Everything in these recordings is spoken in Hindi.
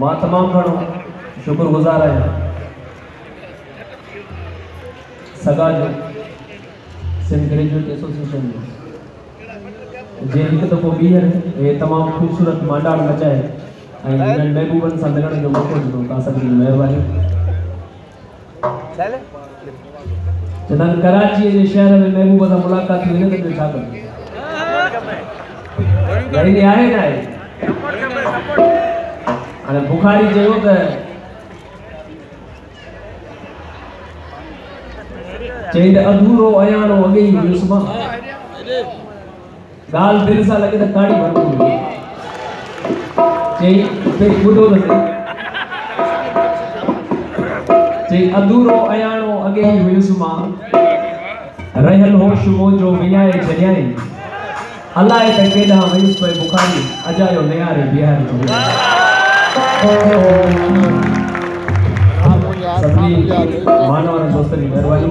मां तमाम घणो शुक्रगुजार आहियां सगा जो सिंध ग्रेजुएट एसोसिएशन जो जे हिकु दफ़ो ॿीहर हे तमामु ख़ूबसूरत मांडाण मचाए ऐं हिननि महबूबनि सां मिलण जो मौक़ो ॾिनो। तव्हां सभिनी जी महिरबानी। जॾहिं कराचीअ जे शहर में महबूब सां मुलाक़ात थी वञे त ॿियो छा करिजे? ॻाईंदी आहे न आहे। हाणे बुखारी चयो त चई त अधूरो अयाणो अॻे ई हुयुसि मां ॻाल्हि दिलि सां लॻे त काड़ी भरपूर हुई। चई पहिरीं ॿुधो त सही। चई अधूरो अयाणो अॻे ई हुयुसि मां रहियल होश मुंहिंजो विञाए छॾियई अलाए त केॾां वयुसि पए बुखारी अजायो नियारे बिहार जो। सभिनी मानव दोस्तनि जी महिरबानी।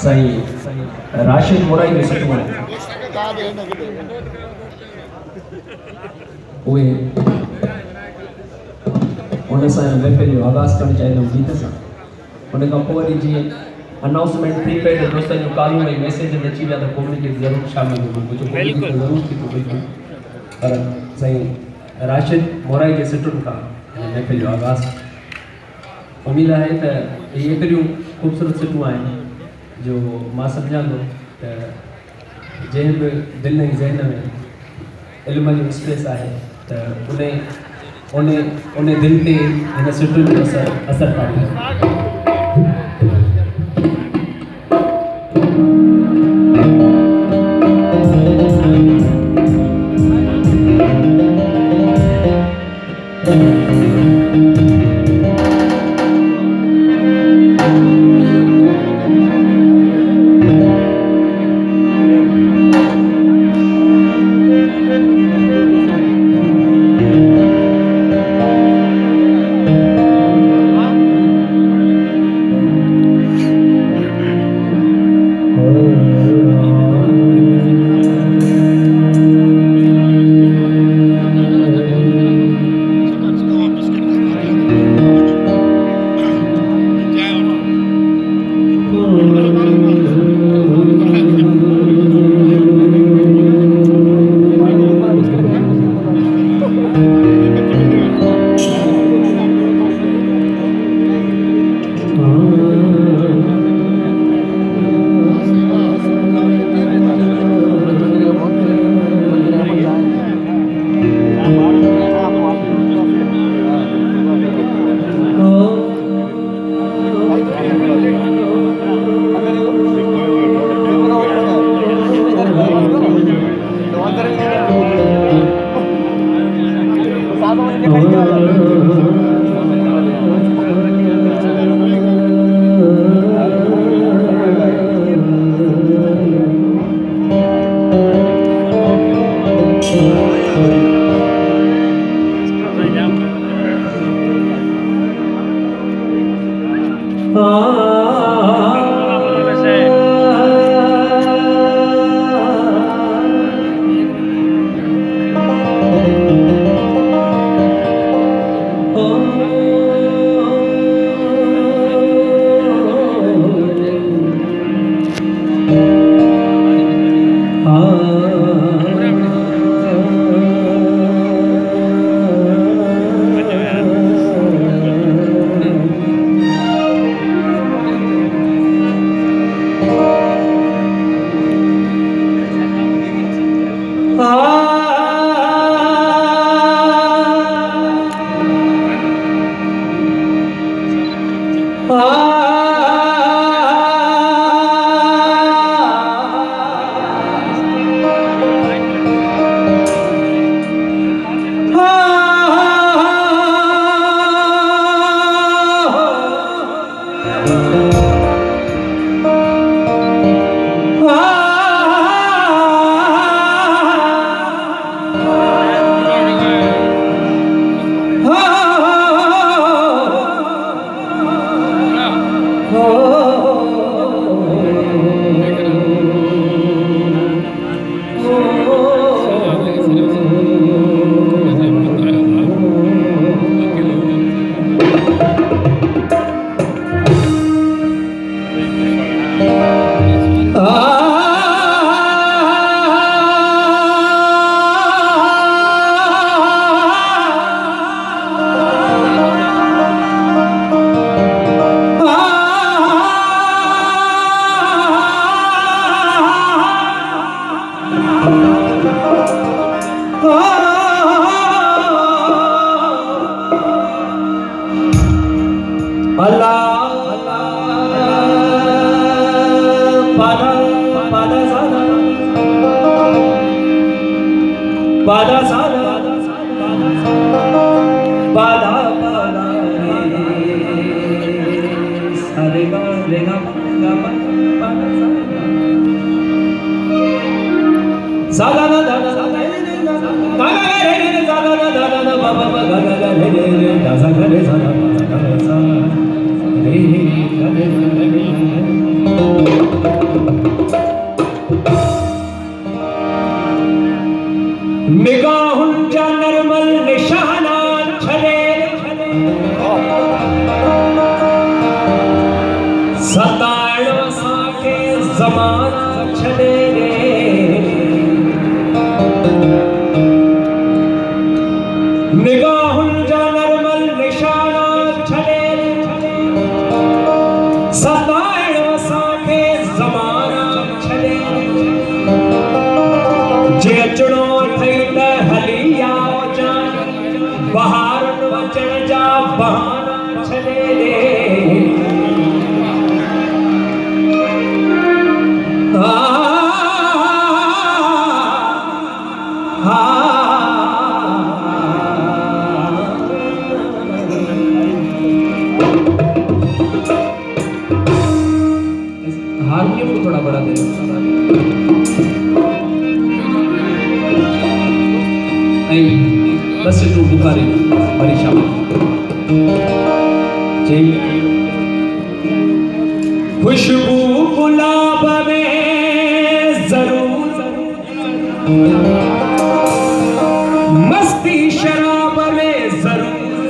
सही राशिद मोराई जो सुठो आहे उहे उन सां महफ़िल जो आगाज़ करणु चाहींदुमि गीत सां। उन खां पोइ वरी जीअं अनाउंसमेंट थी पई त दोस्तनि जो कॉलूं ऐं मैसेज अची विया त कम्युनिटी ज़रूरु शामिल हुजो। कुझु कम्युनिटी ज़रूरु थी पई पर साईं राशिद मोराई जे सिटुनि खां महफ़िल जो आगाज़। उमेदु आहे त इहे एतिरियूं ख़ूबसूरत सिटूं आहिनि जो मां सम्झां थो त जंहिं बि दिलि ऐं ज़हन में इल्म जो स्पेस आहे त उन दिलि ते हिन सिटुनि जो असर पाईंदो। निगाहुंजा नरमल निशाना छले सताड़ो साके जमाना छले रे निगाहुंजा नरमल निशाना छले सताड़ो साके जमाना छले जे अचणो बहार वचन जा बहाना छले रे हारमोनियम को थोड़ा बड़ा दे बस टू बुखारी बड़ी शाम खुशबू गुलाब में जरूर मस्ती शराब में जरूर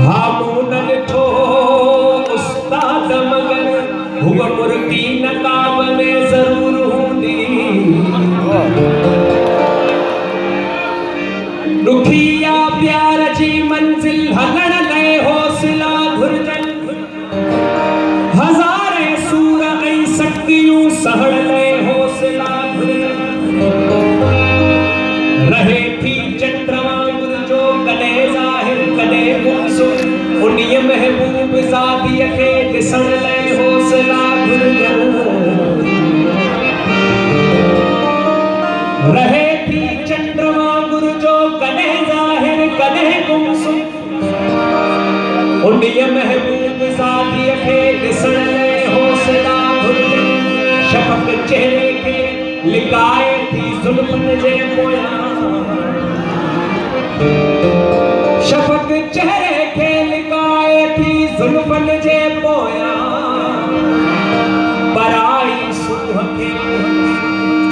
हामूनन थो उस्ताद मगर हुआ मुर्गी नकाब में जरूर हूंदी दुखिया प्यार जी मंजिल हलण लय हौसला घुरजन हजारे सूर ऐं शक्तियूं सहण लय हौसला घुरजन रहे थी चंद्रमा जो कॾहिं ज़ाहिर कॾहिं गुमसुम उन्हीअ महबूब ज़ातीअ खे ॾिसण लय हौसला घुरजन रहे थी चंद्रमा जो कॾहिं ज़ाहिर कॾहिं गुमसुम उन्हीअ महबूब ज़ातीअ खे ॾिसण लाइ हौसला घुरजन शफ़क़ चहिरे खे लिकाए थी ज़ुल्फ़नि जे पोयां शफ़क़ चहिरे खे लिकाए थी ज़ुल्फ़नि जे पोयां पराई सूह खे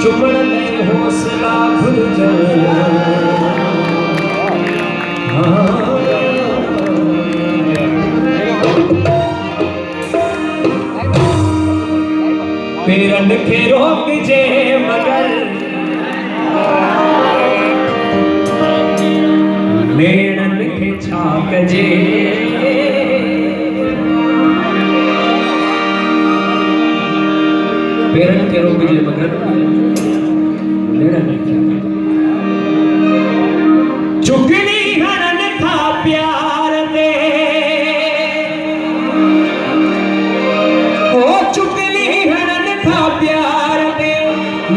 चुमण लाइ हौसला घुरजन पेरन खे रोकजे मगर मेड़न खे छा कजे पेरन खे रोकजे मगर मेड़न खे चुगली हरन खा प्यार दे ओ चुगली हरन खा प्यार दे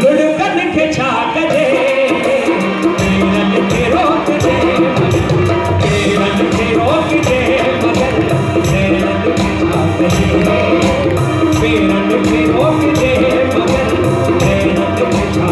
लुढ़कन खे छा कजे पेरन खे रोक दे पेरन खे रोक दे मगर पेरन खे छा कजे पेरन खे रोक दे मगर पेरन खे छा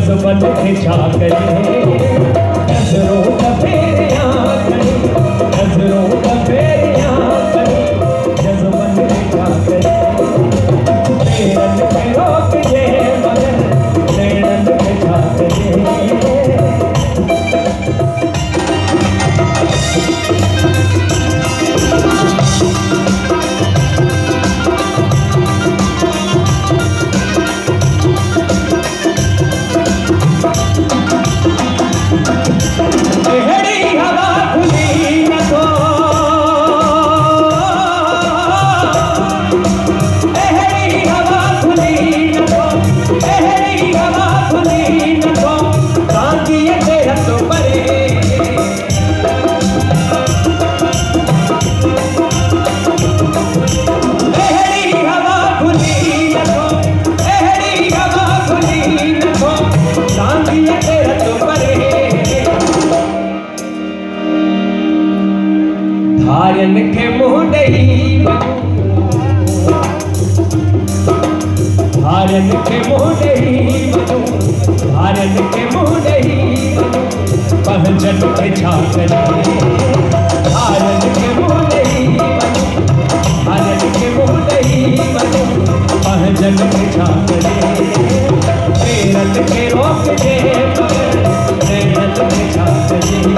जज्बन के छाकरे नजरों का फेरे आंखड़े नजरों का फेरे आंखड़े जज्बन के छाकरे नैनन पे रोक दे मगर नैनन के छाकरे धारन के मुंडई धारन के मुंडई धारन के मुंडई पहचन के छाकरे धारन के मुंडई धारन के मुंडई पहचन के छाकरे प्रेरत के रोक दे प्रेरत के छाकरे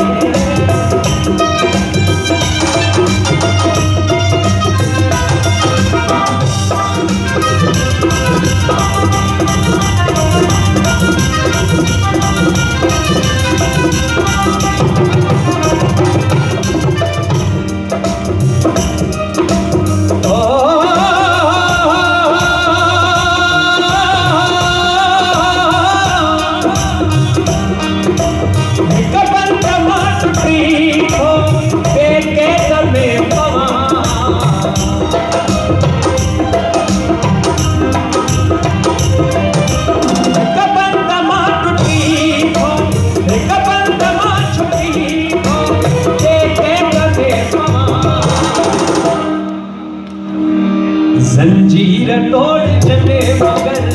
जंजीर तोड़ चले मगर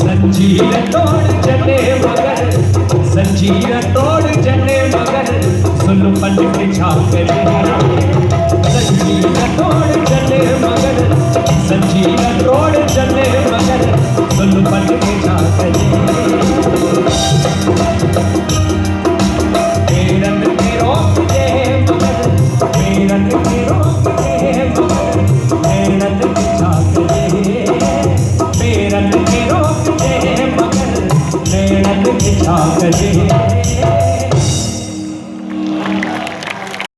जंजीर तोड़ चले मगर जंजीर तोड़ चले मगर सुन पल के छाकरे